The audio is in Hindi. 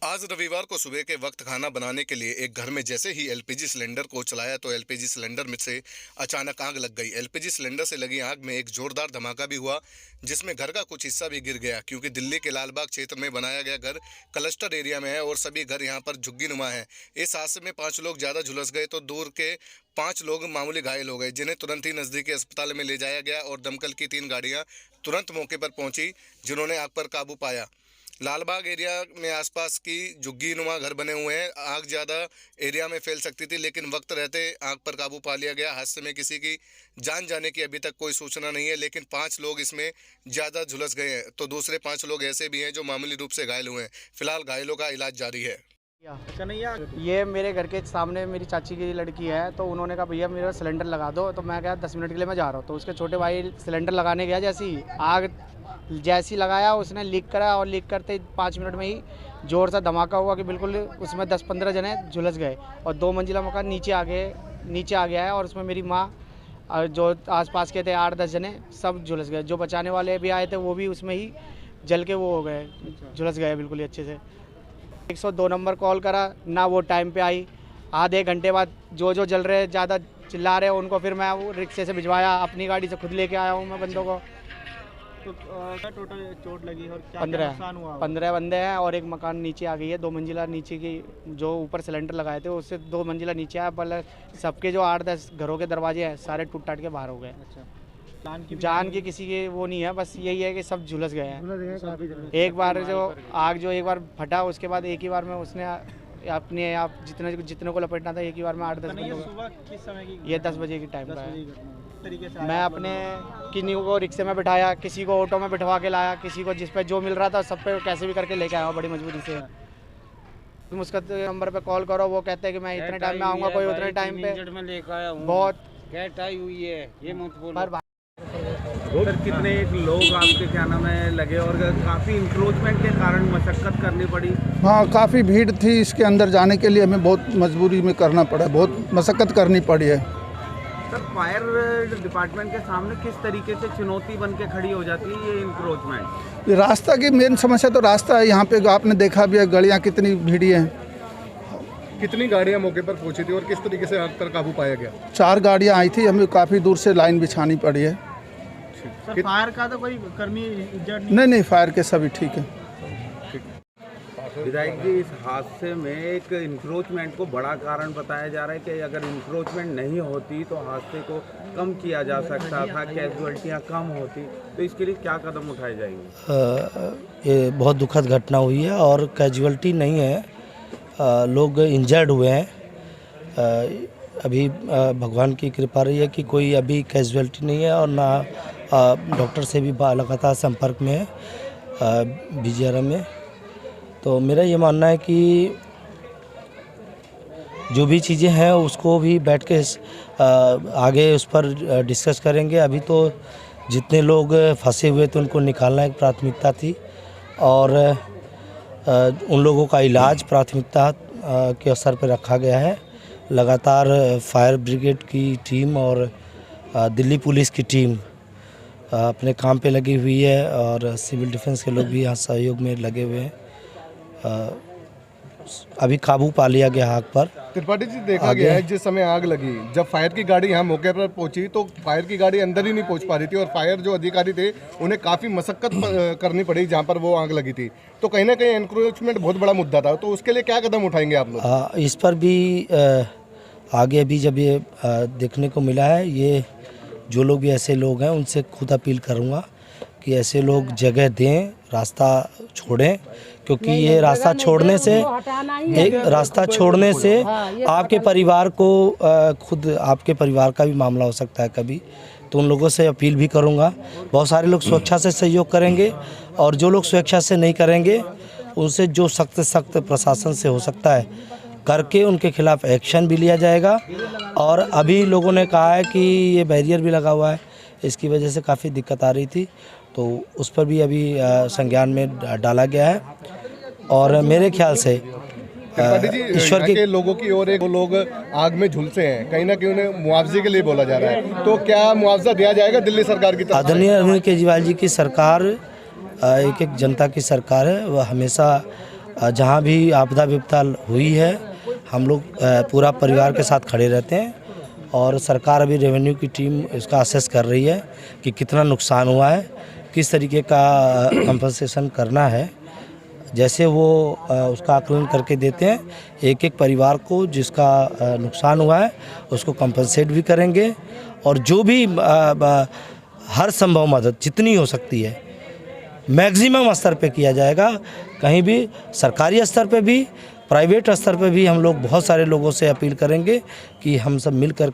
आज रविवार को सुबह के वक्त खाना बनाने के लिए एक घर में जैसे ही एलपीजी सिलेंडर को चलाया तो एलपीजी सिलेंडर में से अचानक आग लग गई। एलपीजी सिलेंडर से लगी आग में एक जोरदार धमाका भी हुआ, जिसमें घर का कुछ हिस्सा भी गिर गया, क्योंकि दिल्ली के लालबाग क्षेत्र में बनाया गया घर क्लस्टर एरिया में है और सभी घर यहां पर झुग्गी नुमा है। इस हादसे में 5 लोग ज़्यादा झुलस गए तो दूर के 5 लोग मामूली घायल हो गए, जिन्हें तुरंत ही नज़दीकी अस्पताल में ले जाया गया और दमकल की 3 गाड़ियाँ तुरंत मौके पर पहुँची, जिन्होंने आग पर काबू पाया। लालबाग एरिया में आसपास की झुग्गी नुमा घर बने हुए हैं। आग ज़्यादा एरिया में फैल सकती थी, लेकिन वक्त रहते आग पर काबू पा लिया गया। हादसे में किसी की जान जाने की अभी तक कोई सूचना नहीं है, लेकिन 5 लोग इसमें ज़्यादा झुलस गए हैं तो दूसरे 5 लोग ऐसे भी हैं जो मामूली रूप से घायल हुए हैं। फिलहाल घायलों का इलाज जारी है। कन्हैया, ये मेरे घर के सामने मेरी चाची की लड़की है, तो उन्होंने कहा भैया मेरा सिलेंडर लगा दो, तो मैं कहा 10 मिनट के लिए मैं जा रहा हूँ। तो उसके छोटे भाई सिलेंडर लगाने गया, जैसी लगाया उसने लीक करा और लीक करते 5 मिनट में ही ज़ोर से धमाका हुआ कि बिल्कुल उसमें 10-15 जने झुलस गए और 2 मंजिला मकान नीचे आ गया है। और उसमें मेरी माँ और जो आसपास के थे 8-10 जने सब झुलस गए। जो बचाने वाले भी आए थे वो भी उसमें ही जल के वो हो गए, झुलस गए बिल्कुल ही अच्छे से। 102 नंबर कॉल करा ना, वो टाइम पे आई। आधे घंटे बाद जो जल रहे ज़्यादा चिल्ला रहे उनको फिर मैं वो रिक्शे से भिजवाया, अपनी गाड़ी से खुद लेके आया हूँ मैं बंदों को। तो क्या टोटल चोट लगी और क्या 15 नुकसान हुआ? 15 बंदे हैं और एक मकान नीचे आ गई है। 2 मंजिला नीचे की, जो ऊपर सिलेंडर लगाए थे उससे 2 मंजिला नीचे आया, पर सबके जो 8-10 घरों के दरवाजे हैं सारे टूट टाट के बाहर हो गए। अच्छा, जान की किसी के वो नहीं है, बस यही है कि सब झुलस गए हैं। एक बार जो आग एक बार फटा, उसके बाद एक ही बार में उसने अपने आप जितने को लपेटना था एक ही बार में 8-10 बंदों सुबह किस समय की? ये 10 बजे की टाइम का है। तरीके से मैं अपने किन्हीं को रिक्शे में बिठाया, किसी को ऑटो में बिठवा के लाया, किसी को जिस पे जो मिल रहा था सब पे कैसे भी करके लेके आया हूँ बड़ी मजबूरी से। तुम उसका नंबर पे कॉल करो, वो कहते हैं कि मैं इतने टाइम में आऊँगा, कोई उतने टाइम पे बहुत कैट आई हुई है, ये मत बोलो। पर सर, कितने लोग आपके क्या नाम है लगे और काफ़ी इंक्रोचमेंट के कारण मशक्कत करनी पड़ी? हाँ, काफ़ी भीड़ थी, इसके अंदर जाने के लिए हमें बहुत मजबूरी में करना पड़ा, बहुत मशक्कत करनी पड़ी है। सर, फायर डिपार्टमेंट के सामने किस तरीके से चुनौती बन के खड़ी हो जाती है ये इंक्रोचमेंट? ये रास्ता की मेन समस्या तो रास्ता है। यहाँ पे आपने देखा भी है गाड़ियाँ कितनी भीड़ी हैं। कितनी गाड़ियाँ मौके पर पहुंची थी और किस तरीके से आग पर काबू पाया गया? 4 गाड़ियाँ आई थी, हमें काफ़ी दूर से लाइन बिछानी पड़ी है। सर, फायर का तो कोई कर्मी इंजर्ड नहीं, फायर के सभी ठीक है। विधायक जी, इस हादसे में एक इंक्रोचमेंट को बड़ा कारण बताया जा रहा है कि अगर इंक्रोचमेंट नहीं होती तो हादसे को कम किया जा सकता था, कैजुअल्टियाँ कम होती, तो इसके लिए क्या कदम उठाए जाएंगे? ये बहुत दुखद घटना हुई है और कैजुअल्टी नहीं है, लोग इंजर्ड हुए हैं। अभी भगवान की कृपा रही है कि कोई अभी कैजुअल्टी नहीं है और ना डॉक्टर से भी लगातार संपर्क में है BGRM में। तो मेरा ये मानना है कि जो भी चीज़ें हैं उसको भी बैठ के आगे उस पर डिस्कस करेंगे। अभी तो जितने लोग फंसे हुए थे उनको निकालना एक प्राथमिकता थी और उन लोगों का इलाज प्राथमिकता के स्तर पर रखा गया है। लगातार फायर ब्रिगेड की टीम और दिल्ली पुलिस की टीम अपने काम पे लगी हुई है और सिविल डिफेंस के लोग भी यहाँ सहयोग में लगे हुए हैं। अभी काबू पा लिया गया आग पर। त्रिपाठी जी, देखा गया है जिस समय आग लगी, जब फायर की गाड़ी यहाँ मौके पर पहुंची तो फायर की गाड़ी अंदर ही नहीं पहुंच पा रही थी और फायर जो अधिकारी थे उन्हें काफ़ी मशक्कत करनी पड़ी जहाँ पर वो आग लगी थी। तो कहीं ना कहीं एनक्रोचमेंट बहुत बड़ा मुद्दा था, तो उसके लिए क्या कदम उठाएंगे आप लोग? इस पर भी आगे भी जब ये देखने को मिला है, ये जो लोग भी ऐसे लोग हैं उनसे खुद अपील करूँगा कि ऐसे लोग जगह दें, रास्ता छोड़ें, क्योंकि ये रास्ता छोड़ने से आपके परिवार को खुद आपके परिवार का भी मामला हो सकता है कभी। तो उन लोगों से अपील भी करूँगा। बहुत सारे लोग स्वेच्छा से सहयोग करेंगे और जो लोग स्वेच्छा से नहीं करेंगे उनसे जो सख्त प्रशासन से हो सकता है करके उनके खिलाफ एक्शन भी लिया जाएगा। और अभी लोगों ने कहा है कि ये बैरियर भी लगा हुआ है, इसकी वजह से काफ़ी दिक्कत आ रही थी, तो उस पर भी अभी संज्ञान में डाला गया है। और मेरे ख्याल से ईश्वर के लोगों की ओर एक लोग आग में झुलसे हैं, कहीं ना कहीं उन्हें मुआवजे के लिए बोला जा रहा है, तो क्या मुआवजा दिया जाएगा दिल्ली सरकार की तरफ? आदरणीय अरविंद केजरीवाल जी की सरकार एक जनता की सरकार है। वह हमेशा जहाँ भी आपदा विपदा हुई है हम लोग पूरा परिवार के साथ खड़े रहते हैं और सरकार अभी रेवेन्यू की टीम इसका असेस कर रही है कि कितना नुकसान हुआ है, किस तरीके का कंपनसेशन करना है। जैसे वो उसका आकलन करके देते हैं, एक एक परिवार को जिसका नुकसान हुआ है उसको कंपनसेट भी करेंगे और जो भी हर संभव मदद जितनी हो सकती है मैक्सिमम स्तर पे किया जाएगा। कहीं भी सरकारी स्तर पे भी प्राइवेट स्तर पे भी हम लोग बहुत सारे लोगों से अपील करेंगे कि हम सब मिलकर